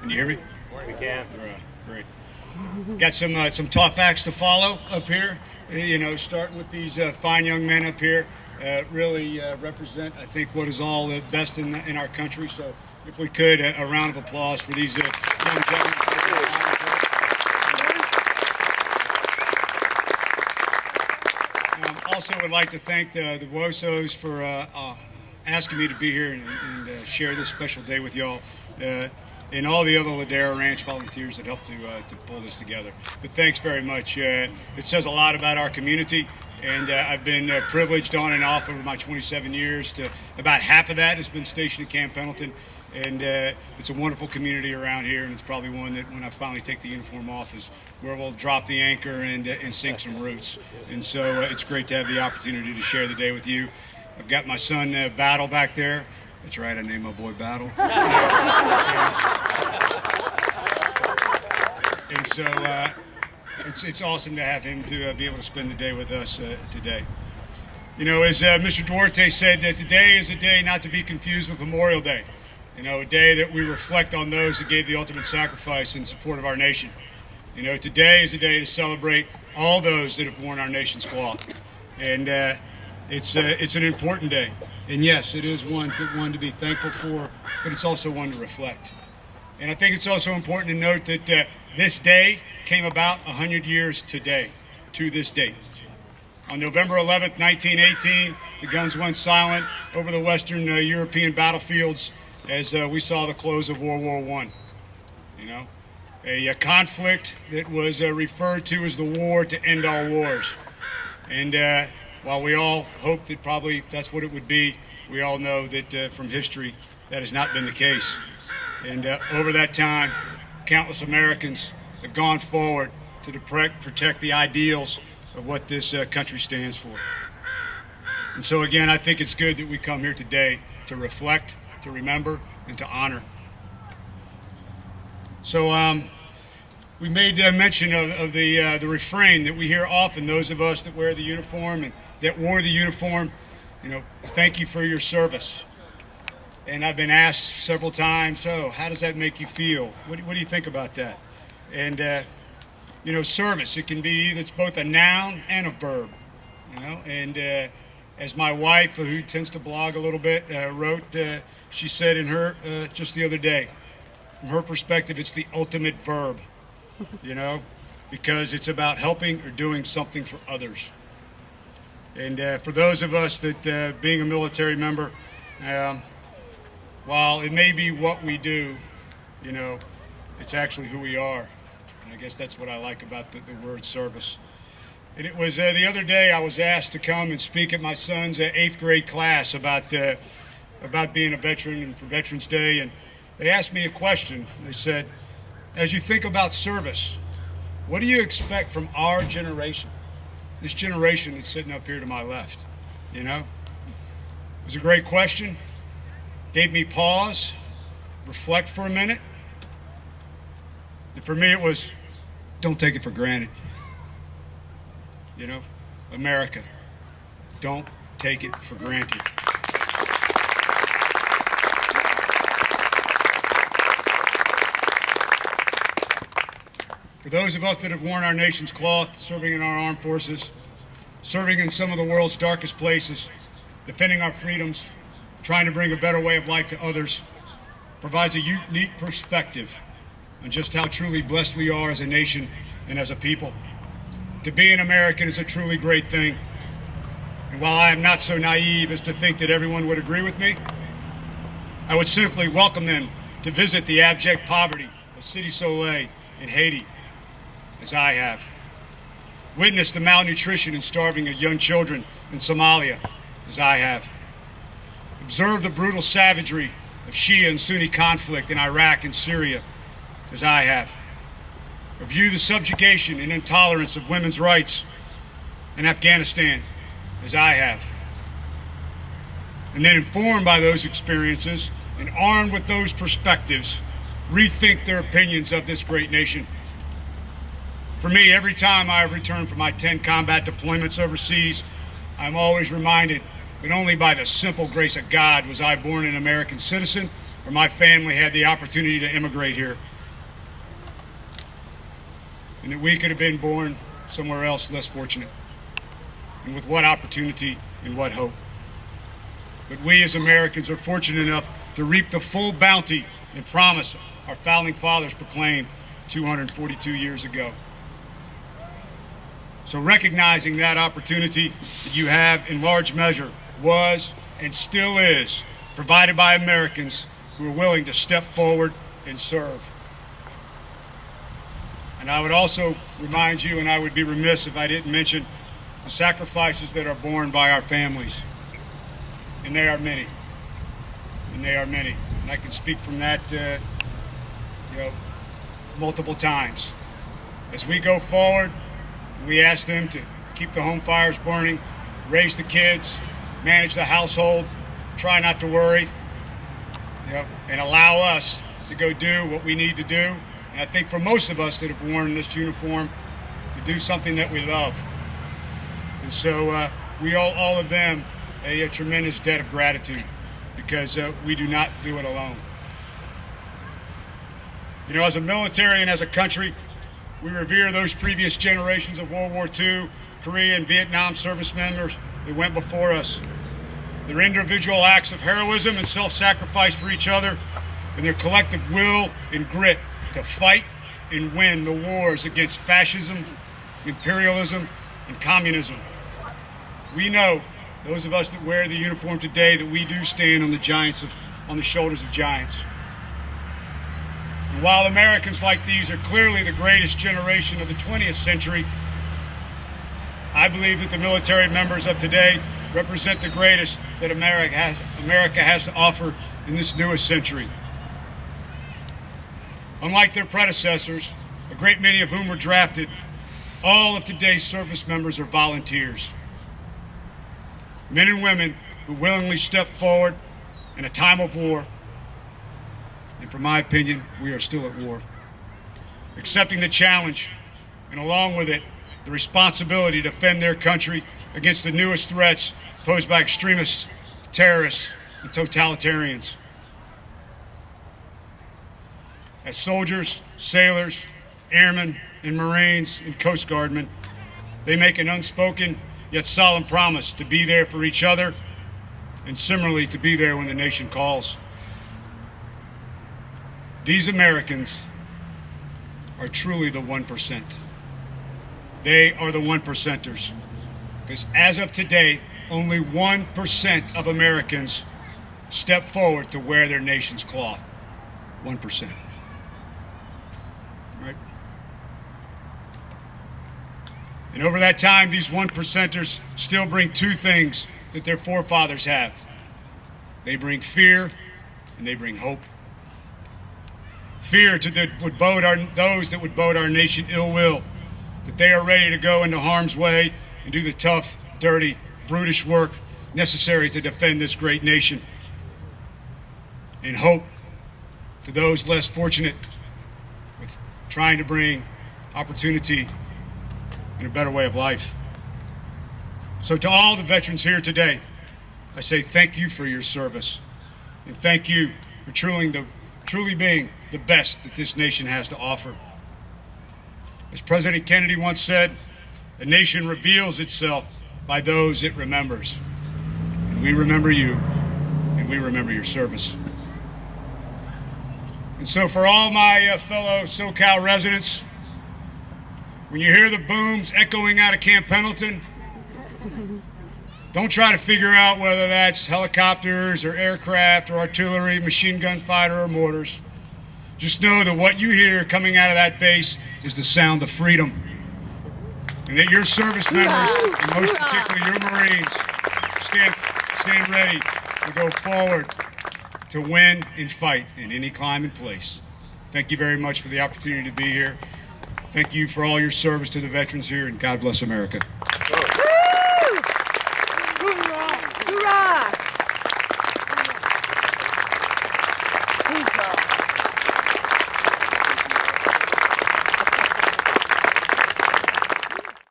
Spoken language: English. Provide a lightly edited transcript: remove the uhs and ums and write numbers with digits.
Can you hear me? We can. Great. Got some tough acts to follow up here. Starting with these fine young men up here, really represent, I think, what is all the best in our country. So, if we could, a round of applause for these young gentlemen. Also, would like to thank the WOSOs for asking me to be here and share this special day with y'all. And all the other Ladera Ranch volunteers that helped to pull this together. But thanks very much. It says a lot about our community, and I've been privileged on and off over my 27 years to about half of that has been stationed at Camp Pendleton. And it's a wonderful community around here, and it's probably one that when I finally take the uniform off is where we'll drop the anchor and sink some roots. And so it's great to have the opportunity to share the day with you. I've got my son Battle back there. That's right, I named my boy Battle. And so it's awesome to have him to be able to spend the day with us today. As Mr. Duarte said, that today is a day not to be confused with Memorial Day. A day that we reflect on those that gave the ultimate sacrifice in support of our nation. Today is a day to celebrate all those that have worn our nation's cloth. And it's an important day. And yes, it is one to be thankful for, but it's also one to reflect. And I think it's also important to note that this day came about 100 years today, to this date. On November 11th, 1918, the guns went silent over the Western European battlefields as we saw the close of World War I. A conflict that was referred to as the war to end all wars. And while we all hope that probably that's what it would be, we all know that from history that has not been the case. And over that time, countless Americans have gone forward to protect the ideals of what this country stands for. And so again, I think it's good that we come here today to reflect, to remember, and to honor. So we made mention of the refrain that we hear often, those of us that wear the uniform and that wore the uniform, thank you for your service. And I've been asked several times, so how does that make you feel? What do you think about that? And, service, it can be, it's both a noun and a verb, and as my wife, who tends to blog a little bit, wrote, she said in her, just the other day, from her perspective, it's the ultimate verb, because it's about helping or doing something for others. And for those of us that, being a military member, while it may be what we do, it's actually who we are. And I guess that's what I like about the word service. And it was the other day I was asked to come and speak at my son's 8th grade class about being a veteran and for Veterans Day. And they asked me a question. They said, as you think about service, what do you expect from our generation? This generation that's sitting up here to my left, It was a great question. Gave me pause, reflect for a minute. And for me it was, don't take it for granted. America, don't take it for granted. For those of us that have worn our nation's cloth, serving in our armed forces, serving in some of the world's darkest places, defending our freedoms, trying to bring a better way of life to others, provides a unique perspective on just how truly blessed we are as a nation and as a people. To be an American is a truly great thing. And while I am not so naive as to think that everyone would agree with me, I would simply welcome them to visit the abject poverty of Cité Soleil in Haiti, as I have. Witness the malnutrition and starving of young children in Somalia, as I have. Observe the brutal savagery of Shia and Sunni conflict in Iraq and Syria, as I have. Review the subjugation and intolerance of women's rights in Afghanistan, as I have. And then, informed by those experiences and armed with those perspectives, rethink their opinions of this great nation. For me, every time I return from my 10 combat deployments overseas, I'm always reminded that only by the simple grace of God was I born an American citizen, or my family had the opportunity to immigrate here. and that we could have been born somewhere else less fortunate. And with what opportunity and what hope. But we as Americans are fortunate enough to reap the full bounty and promise our founding fathers proclaimed 242 years ago. So recognizing that opportunity that you have in large measure was and still is provided by Americans who are willing to step forward and serve. And I would also remind you, and I would be remiss if I didn't mention, the sacrifices that are borne by our families. And they are many. And they are many. And I can speak from that multiple times. As we go forward, we ask them to keep the home fires burning, raise the kids, manage the household, try not to worry, and allow us to go do what we need to do. And I think for most of us that have worn this uniform, to do something that we love. And so we owe all of them a tremendous debt of gratitude, because we do not do it alone. You know, as a military and as a country, we revere those previous generations of World War II, Korea, and Vietnam service members that went before us. Their individual acts of heroism and self-sacrifice for each other, and their collective will and grit to fight and win the wars against fascism, imperialism, and communism. We know, those of us that wear the uniform today, that we do stand on the shoulders of giants. And while Americans like these are clearly the greatest generation of the 20th century, I believe that the military members of today represent the greatest that America has to offer in this newest century. Unlike their predecessors, a great many of whom were drafted, all of today's service members are volunteers. Men and women who willingly step forward in a time of war. And from my opinion, we are still at war. Accepting the challenge, and along with it, the responsibility to defend their country against the newest threats posed by extremists, terrorists, and totalitarians. As soldiers, sailors, airmen, and Marines, and Coast Guardmen, they make an unspoken yet solemn promise to be there for each other, and similarly to be there when the nation calls. These Americans are truly the 1%. They are the 1%ers. Because as of today, only 1% of Americans step forward to wear their nation's cloth. 1%. Right? And over that time, these 1%ers still bring two things that their forefathers have. They bring fear and they bring hope. Fear to those that would bode our nation ill will, that they are ready to go into harm's way and do the tough, dirty, brutish work necessary to defend this great nation. And hope to those less fortunate with trying to bring opportunity and a better way of life. So to all the veterans here today, I say thank you for your service, and thank you for truly being the best that this nation has to offer. As President Kennedy once said, a nation reveals itself by those it remembers. And we remember you, and we remember your service. And so for all my fellow SoCal residents, when you hear the booms echoing out of Camp Pendleton, don't try to figure out whether that's helicopters or aircraft or artillery, machine gun fighter or mortars. Just know that what you hear coming out of that base is the sound of freedom. And that your service members, and most particularly your Marines, stand ready to go forward to win and fight in any climb and place. Thank you very much for the opportunity to be here. Thank you for all your service to the veterans here, and God bless America.